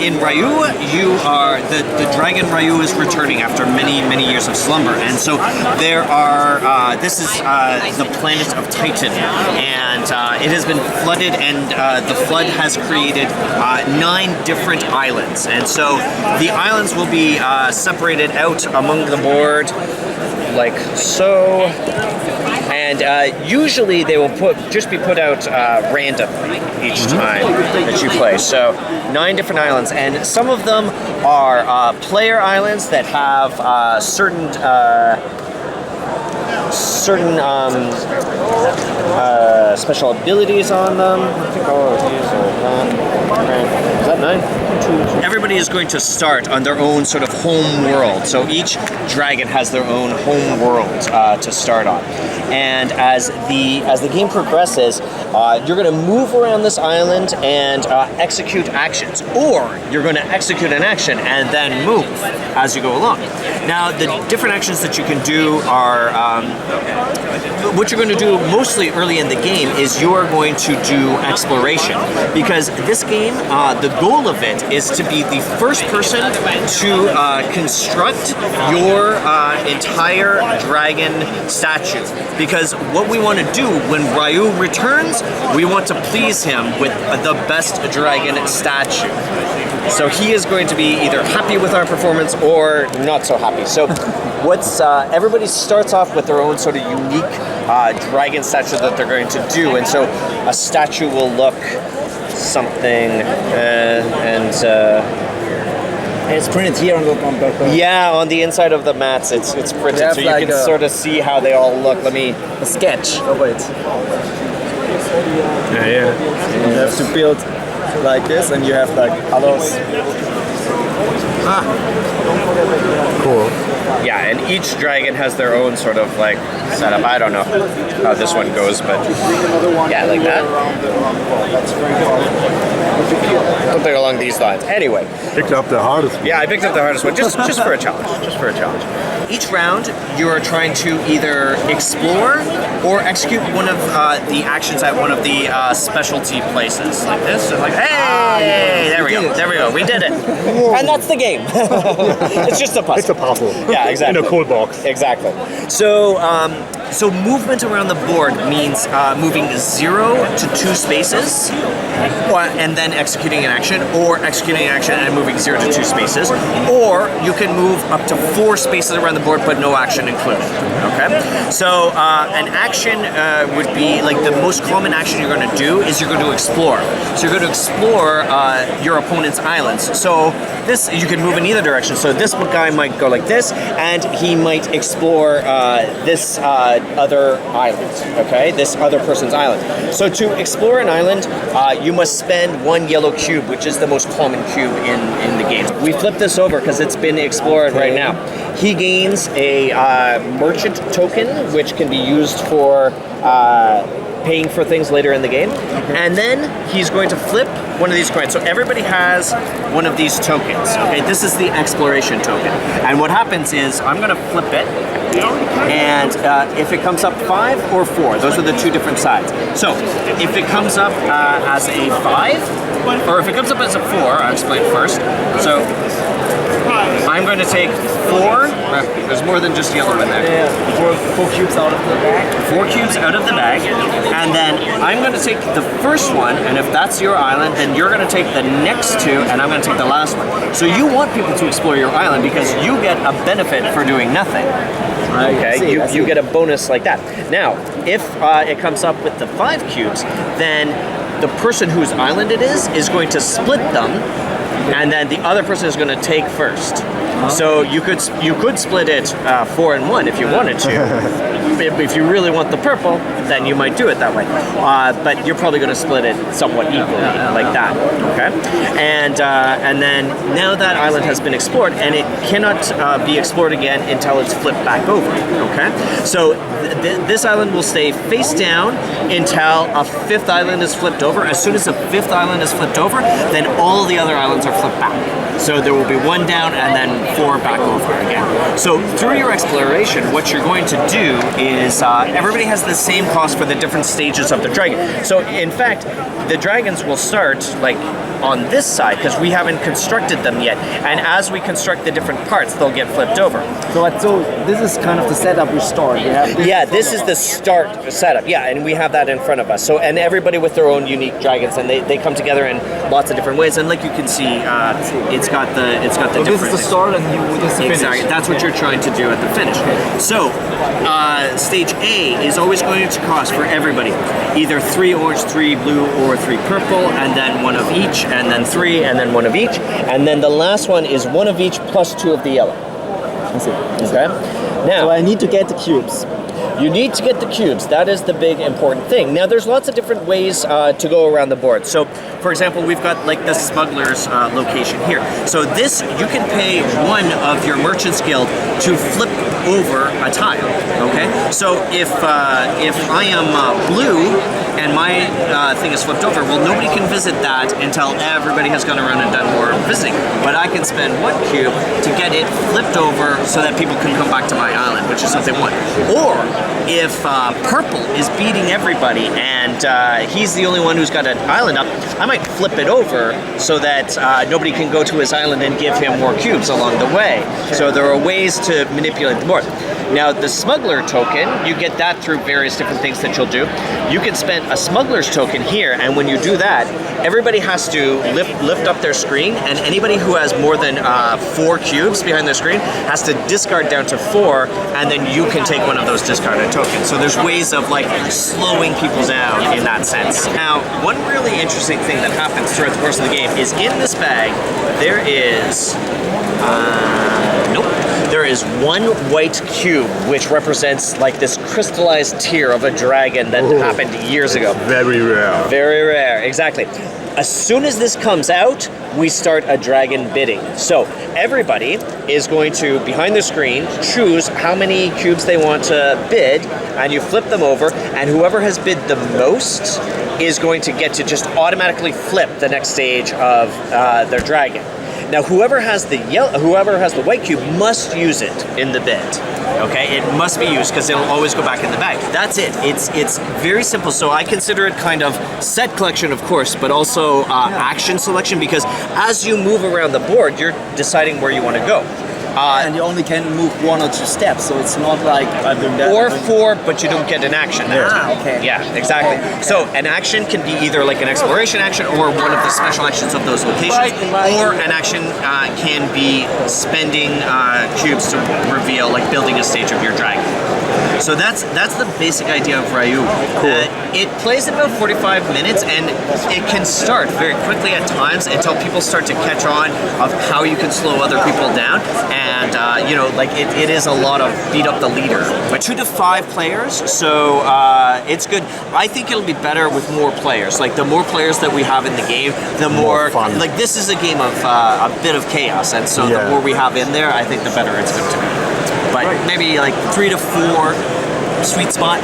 in Ryu, you are the dragon Ryu is returning after many years of slumber, and so there are. This is the planet of Titan, and it has been flooded, and the flood has created 9 different islands, and so the islands will be separated out among the board like so. And usually they will just be put out randomly each time that you play. So 9 different islands, and some of them are player islands that have certain special abilities on them. I think all of these are 9. Is that 9? Everybody is going to start on their own sort of home world. So each dragon has their own home world to start on. And as the game progresses, you're going to move around this island and execute actions, or you're going to execute an action and then move as you go along. Now, the different actions that you can do are what you're going to do mostly early in the game is you are going to do exploration, because this game, the goal of it is to be the first person to construct your entire dragon statue. Because what we want to do when Ryu returns, we want to please him with the best dragon statue. So he is going to be either happy with our performance or not so happy. So everybody starts off with their own sort of unique dragon statue that they're going to do, and so a statue will look something it's printed here on the yeah, on the inside of the mats it's printed, so you can sort of see how they all look. Let me sketch. Oh wait. Yeah. You have to build like this, and you have like colors. Cool. Yeah, and each dragon has their own sort of like setup. I don't know how this one goes, but yeah, like that. Something along these lines. Anyway. Picked up the hardest one. Yeah, I picked up the hardest one, just for a challenge. Just for a challenge. Each round, you are trying to either explore or execute one of the actions at one of the specialty places, like this. So like, hey, there we go, we did it. And that's the game. It's just a puzzle. It's a puzzle. Yeah, exactly. In a cool box. Exactly. So, so movement around the board means moving 0 to 2 spaces, and then executing an action, or executing an action and moving 0 to 2 spaces, or you can move up to 4 spaces around the board, but no action included. Okay. So an action would be like the most common action you're going to do is you're going to explore. So you're going to explore your opponent's islands. So this you can move in either direction. So this guy might go like this, and he might explore this other island. Okay, this other person's island. So to explore an island, you must spend 1 yellow cube, which is the most common cube in the game. We flip this over because it's been explored right now. He gains a merchant token, which can be used for paying for things later in the game. And then he's going to flip one of these coins. So everybody has one of these tokens. Okay, this is the exploration token. And what happens is I'm going to flip it, and if it comes up 5 or 4, those are the 2 different sides. So if it comes up as a 5, or if it comes up as a 4, I'll explain first. So I'm going to take 4. There's more than just yellow in there. Yeah, 4 cubes out of the bag. 4 cubes out of the bag, and then I'm going to take the first one, and if that's your island, then you're going to take the next 2, and I'm going to take the last one. So you want people to explore your island because you get a benefit for doing nothing. Okay, you get a bonus like that. Now, if it comes up with the 5 cubes, then the person whose island it is going to split them, and then the other person is going to take first. So you could split it 4 and 1 if you wanted to. If you really want the purple, then you might do it that way. But you're probably going to split it somewhat equally, like that. Okay, and then now that island has been explored, and it cannot be explored again until it's flipped back over. Okay, so this island will stay face down until a 5th island is flipped over. As soon as the 5th island is flipped over, then all the other islands are flipped back. So there will be 1 down and then 4 back over again. So through your exploration, what you're going to do is everybody has the same cost for the different stages of the dragon. So in fact, the dragons will start like on this side because we haven't constructed them yet. And as we construct the different parts, they'll get flipped over. So this is kind of the setup we start. We have This is the start setup. Yeah, and we have that in front of us. So, and everybody with their own unique dragons, and they come together in lots of different ways. And like you can see, it's got the So different. this is the start, and this is the finish. Exactly. That's what you're trying to do at the finish. So, stage A is always going to cost for everybody either 3 orange, 3 blue, or 3 purple, and then 1 of each, and then 3, and then 1 of each, and then the last one is 1 of each plus 2 of the yellow. I see. Okay. Now, So I need to get the cubes. you need to get the cubes. That is the big important thing. Now, there's lots of different ways to go around the board. So, for example, we've got like the Smuggler's location here. So this, you can pay 1 of your Merchant's Guild to flip over a tile, okay? So if I am blue and my thing is flipped over, well, nobody can visit that until everybody has gone around and done more visiting. But I can spend 1 cube to get it flipped over so that people can come back to my island, which is what they want. Or if purple is beating everybody and he's the only one who's got an island up, I might flip it over so that nobody can go to his island and give him more cubes along the way. So there are ways to manipulate the board. Now, the Smuggler Token, you get that through various different things that you'll do. You can spend a Smuggler's Token here, and when you do that, everybody has to lift up their screen, and anybody who has more than 4 cubes behind their screen has to discard down to 4, and then you can take 1 of those discarded tokens. So there's ways of like slowing people down in that sense. Now, one really interesting thing that happens throughout the course of the game is in this bag, there is, there is 1 white cube, which represents like this crystallized tear of a dragon that happened years ago. Very rare. Very rare, exactly. As soon as this comes out, we start a dragon bidding. So everybody is going to, behind the screen, choose how many cubes they want to bid, and you flip them over, and whoever has bid the most is going to get to just automatically flip the next stage of their dragon. Now, whoever has the white cube must use it in the bid. Okay, it must be used because it'll always go back in the bag. That's it. It's very simple. So I consider it kind of set collection, of course, but also action selection, because as you move around the board, you're deciding where you want to go. And you only can move 1 or 2 steps, so it's not like I'm doing that. Or 4, but you don't get an action there. Okay. Yeah, exactly. So an action can be either like an exploration action or one of the special actions of those locations, or an action can be spending cubes to reveal, like building a stage of your dragon. So that's the basic idea of Ryu. Cool. It plays about 45 minutes, and it can start very quickly at times until people start to catch on of how you can slow other people down. And like it is a lot of beat up the leader. But 2 to 5 players, so it's good. I think it'll be better with more players. Like the more players that we have in the game, the more fun. Like this is a game of a bit of chaos, and so the more we have in there, I think the better it's going to be. But maybe like 3 to 4, sweet spot.